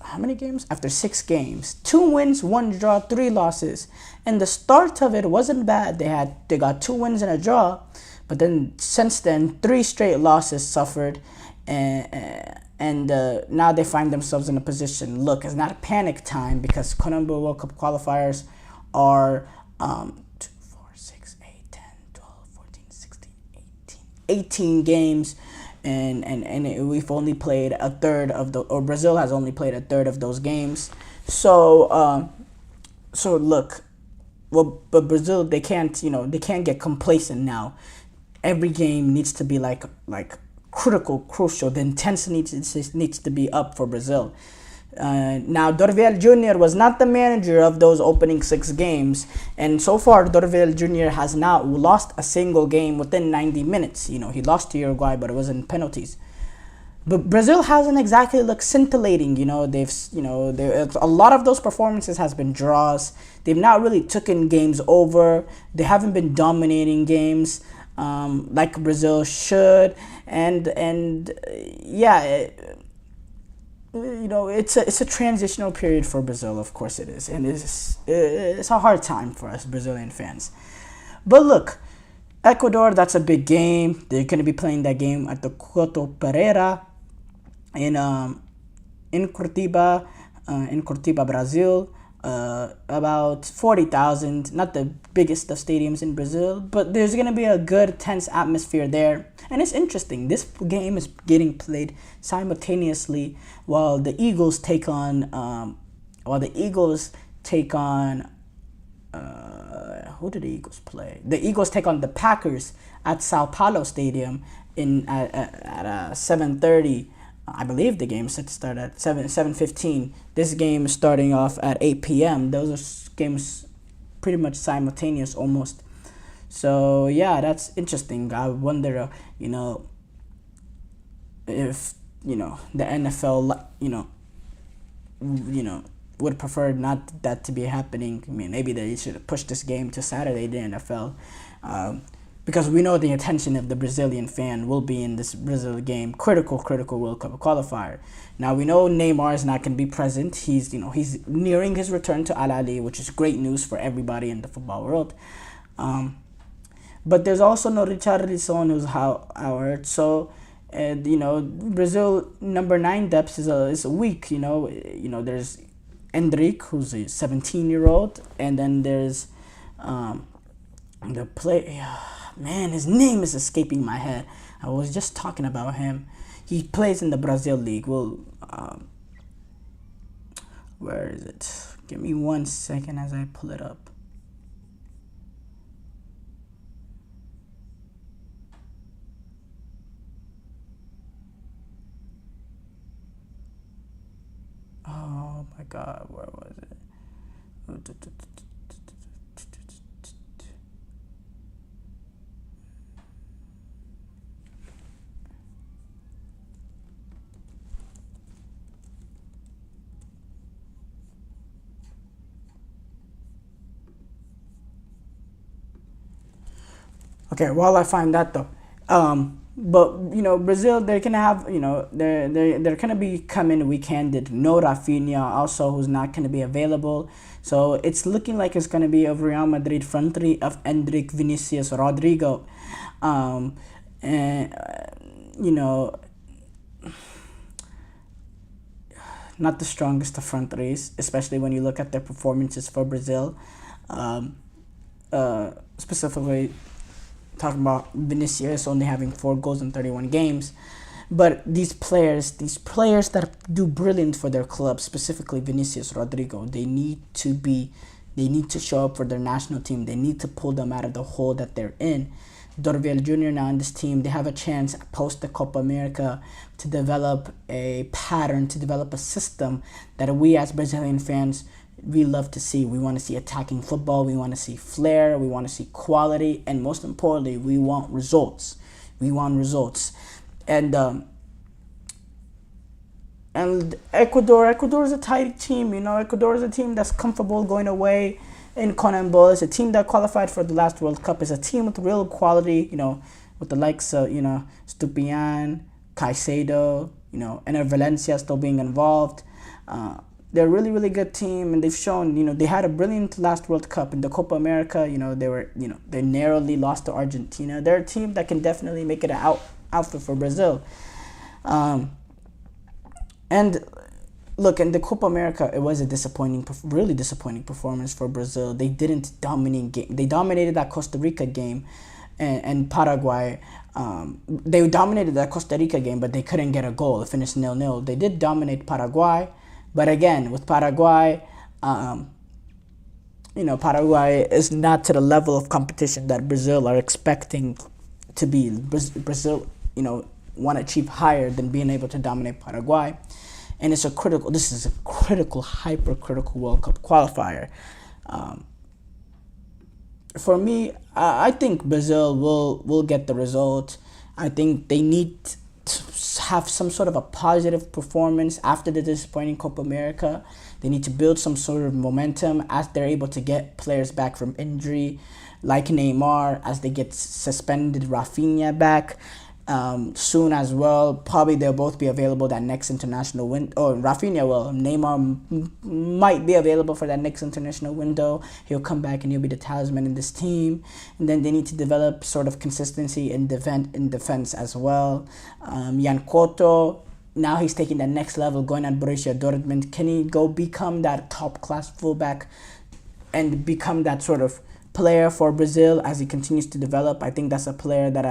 how many games? After 6 games. 2 wins, 1 draw, 3 losses. And the start of it wasn't bad. They got 2 wins and a draw. But then since then, 3 straight losses suffered. And now they find themselves in a position. Look, it's not a panic time because Colombo World Cup qualifiers are 18 games. And we've only played a third of or Brazil has only played a third of those games. So look, but Brazil, they can't, they can't get complacent now. Every game needs to be like crucial. The intensity needs to be up for Brazil. Now, Dorval Jr. was not the manager of those opening 6 games, and so far Dorval Jr. has not lost a single game within 90 minutes. He lost to Uruguay, but it was in penalties. But Brazil hasn't exactly looked scintillating. A lot of those performances has been draws. They've not really taken games over. They haven't been dominating games like Brazil should. And yeah, it's a transitional period for Brazil. Of course it is, and it's a hard time for us Brazilian fans. But look, Ecuador, that's a big game. They're going to be playing that game at the Couto Pereira in Curitiba, Brazil. About 40,000, not the biggest of stadiums in Brazil, but there's going to be a good tense atmosphere there. And it's interesting, this game is getting played simultaneously while the Eagles take on who did the Eagles play? The Eagles take on the Packers at Sao Paulo Stadium at 7:30. I believe the game is set to start at 7:15. This game is starting off at 8 p.m. Those are games pretty much simultaneous almost. So yeah, that's interesting. I wonder, if the NFL, would prefer not that to be happening. I mean, maybe they should push this game to Saturday, the NFL. Because we know the attention of the Brazilian fan will be in this Brazil game, critical World Cup qualifier. Now we know Neymar is not going to be present. He's nearing his return to Al Ahly, which is great news for everybody in the football world. But there's also no Richarlison who's out. So, Brazil number 9 depth is weak. There's Endrick, who's a 17-year-old, and then there's the play. Man, his name is escaping my head. I was just talking about him. He plays in the Brazil League. Well, where is it? Give me 1 second as I pull it up. Oh my God, where was it? Okay, while I find that though, but Brazil, they're gonna have they're gonna be coming weak-handed. No Rafinha also, who's not gonna be available. So it's looking like it's gonna be a Real Madrid front three of Endrick, Vinicius, Rodrigo, and not the strongest of front threes, especially when you look at their performances for Brazil, specifically. Talking about Vinicius only having 4 goals in 31 games. But these players that do brilliant for their club, specifically Vinicius, Rodrigo, they need to show up for their national team. They need to pull them out of the hole that they're in. Dorval Jr. now in this team, they have a chance post the Copa America to develop a pattern, to develop a system that we as Brazilian fans we love to see. We want to see attacking football. We want to see flair. We want to see quality. And most importantly, we want results. And Ecuador is a tight team. Ecuador is a team that's comfortable going away in Conmebol. It's a team that qualified for the last World Cup. It's a team with real quality, with the likes of, Stupian, Caicedo, and Valencia still being involved. They're a really, really good team, and they've shown, they had a brilliant last World Cup in the Copa America. They narrowly lost to Argentina. They're a team that can definitely make it an outfit for Brazil. And look, in the Copa America, it was a really disappointing performance for Brazil. They didn't dominate game. They dominated that Costa Rica game and Paraguay. They dominated that Costa Rica game, but they couldn't get a goal. It finished 0-0. They did dominate Paraguay. But again, with Paraguay, Paraguay is not to the level of competition that Brazil are expecting to be. Brazil, want to achieve higher than being able to dominate Paraguay. And this is a critical, hypercritical World Cup qualifier. For me, I think Brazil will get the result. I think they need to have some sort of a positive performance after the disappointing Copa America. They need to build some sort of momentum as they're able to get players back from injury, like Neymar, as they get suspended Rafinha back soon as well. Probably they'll both be available that next international window. Or Rafinha will. Neymar might be available for that next international window. He'll come back and he'll be the talisman in this team. And then they need to develop sort of consistency in defense as well. Jan Koto, now he's taking that next level, going at Borussia Dortmund. Can he go become that top-class fullback and become that sort of player for Brazil as he continues to develop? I think that's a player that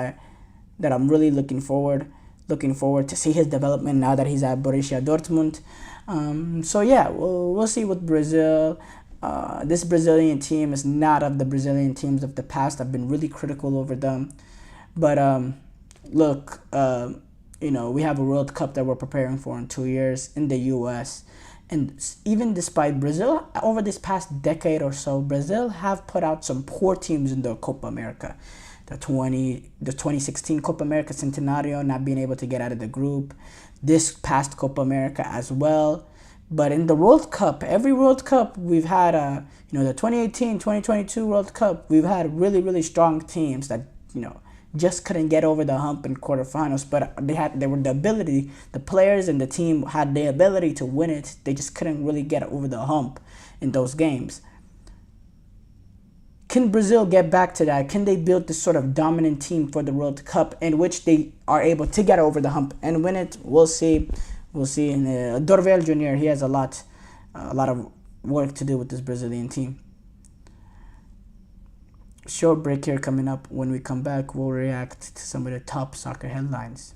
I'm really looking forward to see his development now that he's at Borussia Dortmund. So yeah, we'll see with Brazil. This Brazilian team is not of the Brazilian teams of the past. I've been really critical over them, but look, we have a World Cup that we're preparing for in 2 years in the U.S. And even despite Brazil, over this past decade or so, Brazil have put out some poor teams in the Copa America. The 2016 Copa America Centenario, not being able to get out of the group. This past Copa America as well. But in the World Cup, every World Cup we've had, the 2018, 2022 World Cup, we've had really, really strong teams that, just couldn't get over the hump in quarterfinals. But the players and the team had the ability to win it. They just couldn't really get over the hump in those games. Can Brazil get back to that? Can they build this sort of dominant team for the World Cup in which they are able to get over the hump and win it? We'll see. And Dorvel Jr., he has a lot of work to do with this Brazilian team. Short break here coming up. When we come back, we'll react to some of the top soccer headlines.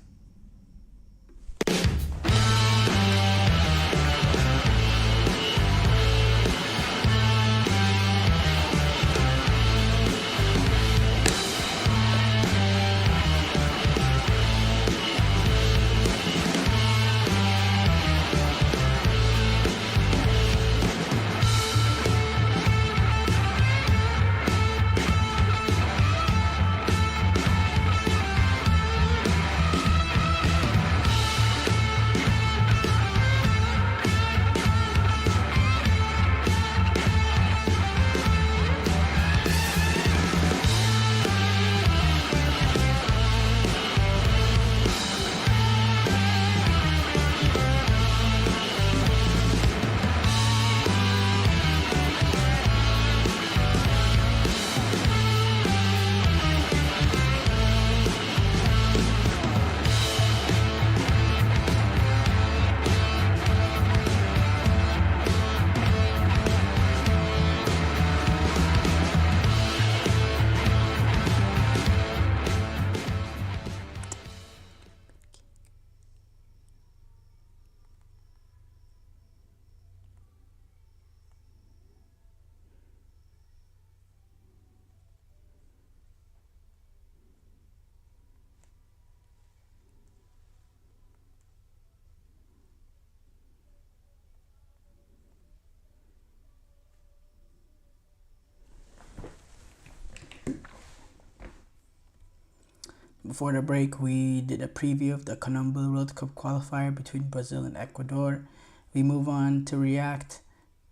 Before the break, we did a preview of the Colombia World Cup qualifier between Brazil and Ecuador. We move on to react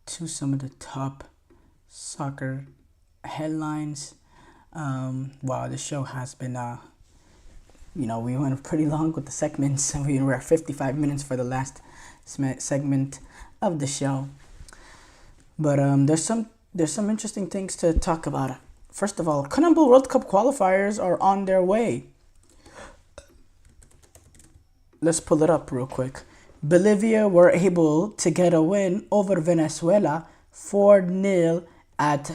to some of the top soccer headlines. Wow, the show has been, we went pretty long with the segments. We were at 55 minutes for the last segment of the show. But there's some interesting things to talk about. First of all, Colombia World Cup qualifiers are on their way. Let's pull it up real quick. Bolivia were able to get a win over Venezuela 4-0 at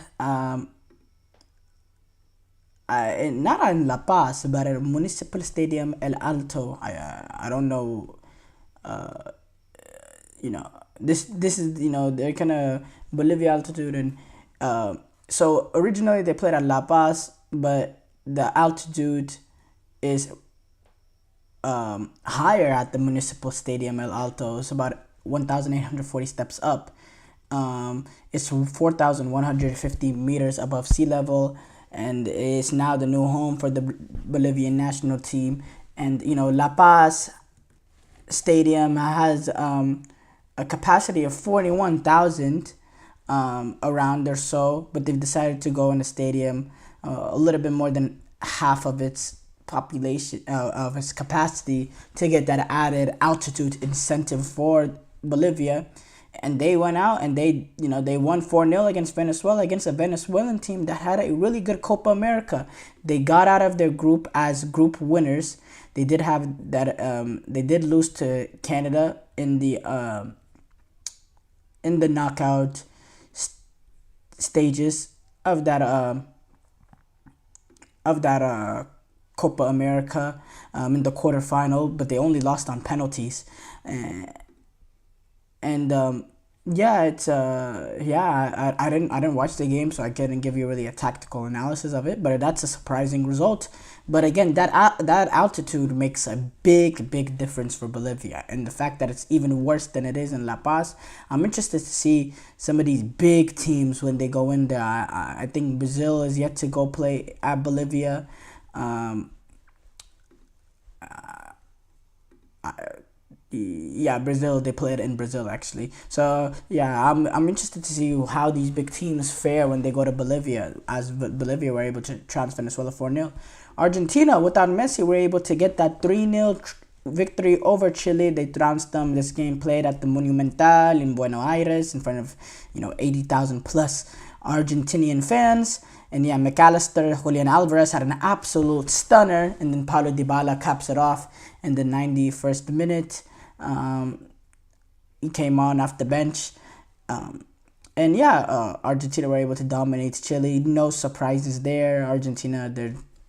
not in La Paz, but at Municipal Stadium El Alto. I don't know. This is they're kind of Bolivia altitude, and So originally they played at La Paz, but the altitude is higher at the Municipal Stadium El Alto. It's about 1,840 steps up. It's 4,150 meters above sea level, and it's now the new home for the Bolivian national team. And La Paz Stadium has a capacity of 41,000 around or so, but they've decided to go in the stadium a little bit more than half of its population of its capacity to get that added altitude incentive for Bolivia. And they went out and they won 4-0 against Venezuela, against a Venezuelan team that had a really good Copa America. They got out of their group as group winners. They did have that they did lose to Canada in the knockout stages of that Copa America in the quarterfinal, but they only lost on penalties. I didn't watch the game, so I couldn't give you really a tactical analysis of it, but that's a surprising result. But again, that altitude makes a big difference for Bolivia, and the fact that it's even worse than it is in La Paz. I'm interested to see some of these big teams when they go in there. I think Brazil is yet to go play at Bolivia. Brazil, they played in Brazil actually. So I'm interested to see how these big teams fare when they go to Bolivia, as Bolivia were able to trounce Venezuela 4-0. Argentina, without Messi, were able to get that 3-0 victory over Chile. They trounced them. This game played at the Monumental in Buenos Aires in front of 80,000 plus Argentinian fans. And McAllister, Julian Alvarez had an absolute stunner, and then Paulo Dybala caps it off in the 91st minute. He came on off the bench. Argentina were able to dominate Chile. No surprises there. Argentina,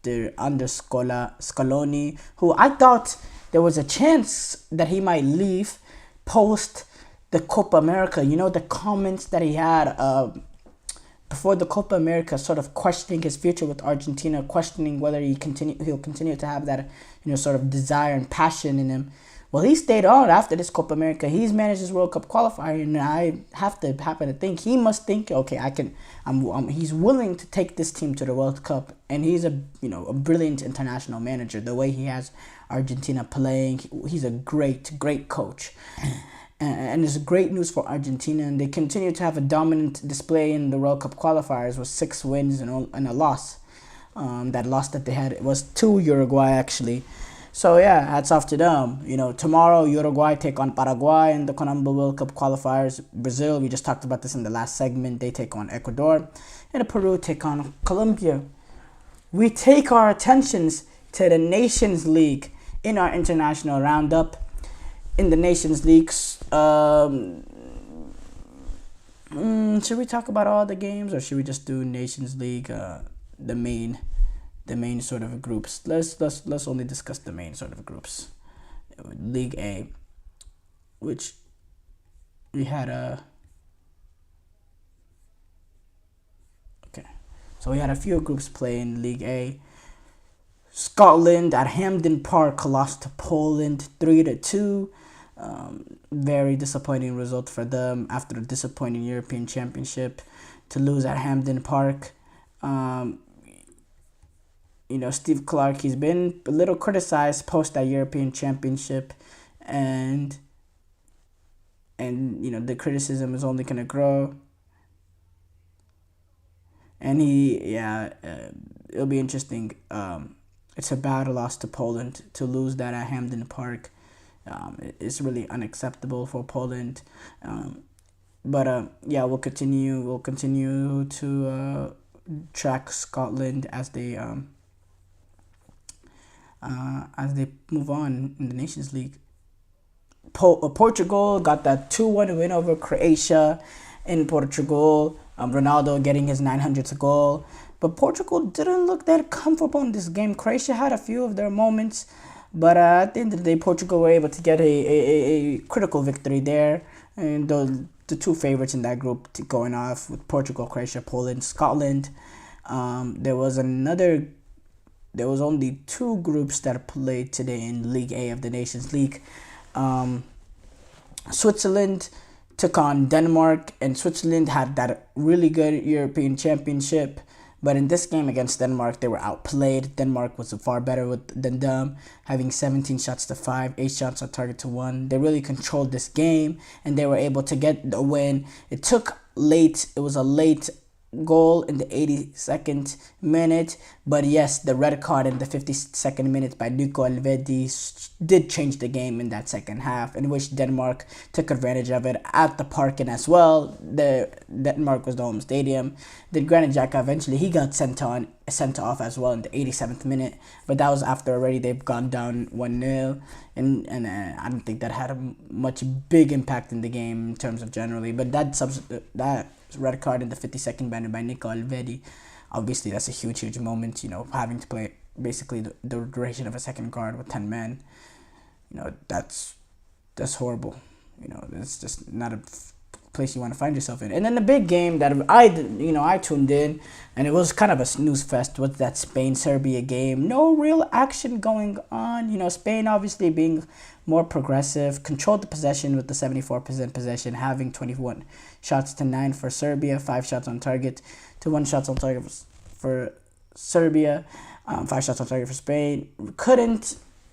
they're under Scaloni, who I thought there was a chance that he might leave post the Copa America. The comments that he had before the Copa America, sort of questioning his future with Argentina, questioning whether he'll continue to have that sort of desire and passion in him. Well, he stayed on after this Copa America. He's managed his World Cup qualifier, and I happen to think he must think, okay, he's willing to take this team to the World Cup, and he's a brilliant international manager. The way he has Argentina playing, he's a great coach. And it's great news for Argentina, and they continue to have a dominant display in the World Cup qualifiers with 6 wins and a loss. That loss that they had, it was to Uruguay actually. So hats off to them. Tomorrow Uruguay take on Paraguay in the CONMEBOL World Cup qualifiers. Brazil, we just talked about this in the last segment, they take on Ecuador, and Peru take on Colombia. We take our attentions to the Nations League in our international roundup. In the Nations League, should we talk about all the games, or should we just do Nations League, the main sort of groups? Let's only discuss the main sort of groups. League A, which we had so we had a few groups play in League A. Scotland at Hampden Park lost to Poland 3-2. Very disappointing result for them after a disappointing European Championship to lose at Hampden Park. Steve Clark, he's been a little criticized post that European Championship, and the criticism is only going to grow. And it'll be interesting. It's a bad loss to Poland to lose that at Hampden Park. It's really unacceptable for Poland. We'll continue to track Scotland as they move on in the Nations League. Portugal got that 2-1 win over Croatia in Portugal. Ronaldo getting his 900th goal. But Portugal didn't look that comfortable in this game. Croatia had a few of their moments, but at the end of the day, Portugal were able to get a critical victory there. And the two favorites in that group going off with Portugal, Croatia, Poland, Scotland. There was only two groups that played today in League A of the Nations League. Switzerland took on Denmark, and Switzerland had that really good European Championship. But in this game against Denmark, they were outplayed. Denmark was far better than them, having 17 shots to 5, 8 shots on target to 1. They really controlled this game, and they were able to get the win. It was a late goal in the 82nd minute, but yes, the red card in the 52nd minute by Nico Elvedi did change the game in that second half, in which Denmark took advantage of it at the Parken as well. Denmark was the home stadium. Then Granit Xhaka eventually he got sent off as well in the 87th minute, but that was after already they've gone down 1-0, and I don't think that had a much big impact in the game in terms of generally, but that red card in the 52nd minute by Nico Elvedi, obviously that's a huge moment, having to play basically the duration of a second guard with 10 men. That's horrible. It's just not a place you want to find yourself in. And then the big game that I tuned in, and it was kind of a snooze fest, was that Spain-Serbia game. No real action going on. Spain obviously being more progressive, controlled the possession with the 74% possession, having 21 shots to 9 for Serbia, 5 shots on target to 1 shots on target for Serbia, 5 shots on target for Spain.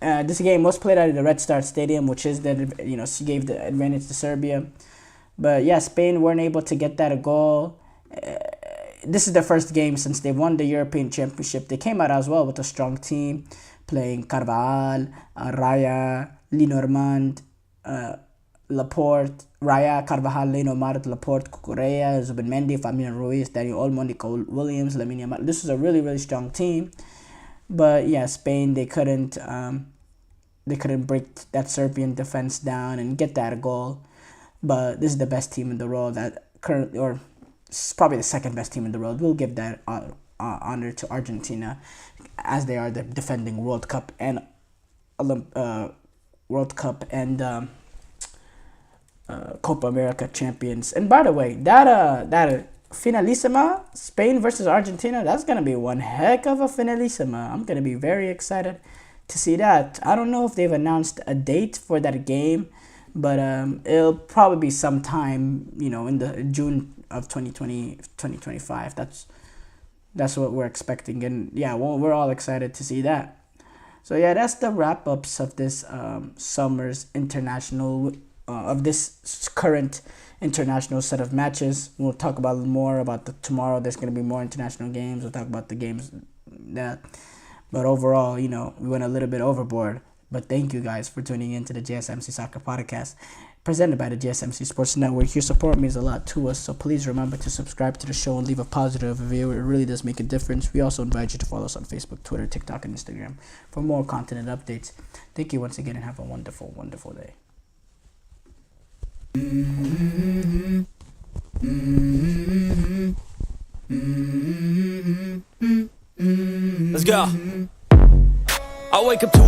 This game was played at the Red Star Stadium, which is gave the advantage to Serbia. But yeah, Spain weren't able to get that a goal. This is their first game since they won the European Championship. They came out as well with a strong team, playing Carvajal, Raya, Lenormand, Laporte, Raya, Carvajal, Lenormand, Laporte, Cucurella, Zubimendi, Fabian Ruiz, Daniel Olmo, Nico Williams, Lamine Yamal. This is a really strong team. But yeah, Spain, they couldn't break that Serbian defense down and get that goal. But this is the best team in the world or it's probably the second best team in the world. We'll give that honor to Argentina, as they are the defending World Cup and Copa America champions. And by the way, that Finalissima, Spain versus Argentina, that's gonna be one heck of a Finalissima. I'm gonna be very excited to see that. I don't know if they've announced a date for that game, but it'll probably be sometime, in the June of 2025. That's what we're expecting, and yeah, we're all excited to see that. So yeah, that's the wrap-ups of this summer's international, of this current international set of matches. We'll talk about more about tomorrow. There's going to be more international games. We'll talk about the games that. But overall, we went a little bit overboard. But thank you guys for tuning in to the GSMC Soccer Podcast, presented by the GSMC Sports Network. Your support means a lot to us, so please remember to subscribe to the show and leave a positive review. It really does make a difference. We also invite you to follow us on Facebook, Twitter, TikTok, and Instagram for more content and updates. Thank you once again, and have a wonderful, wonderful day. Let's go. I wake up to a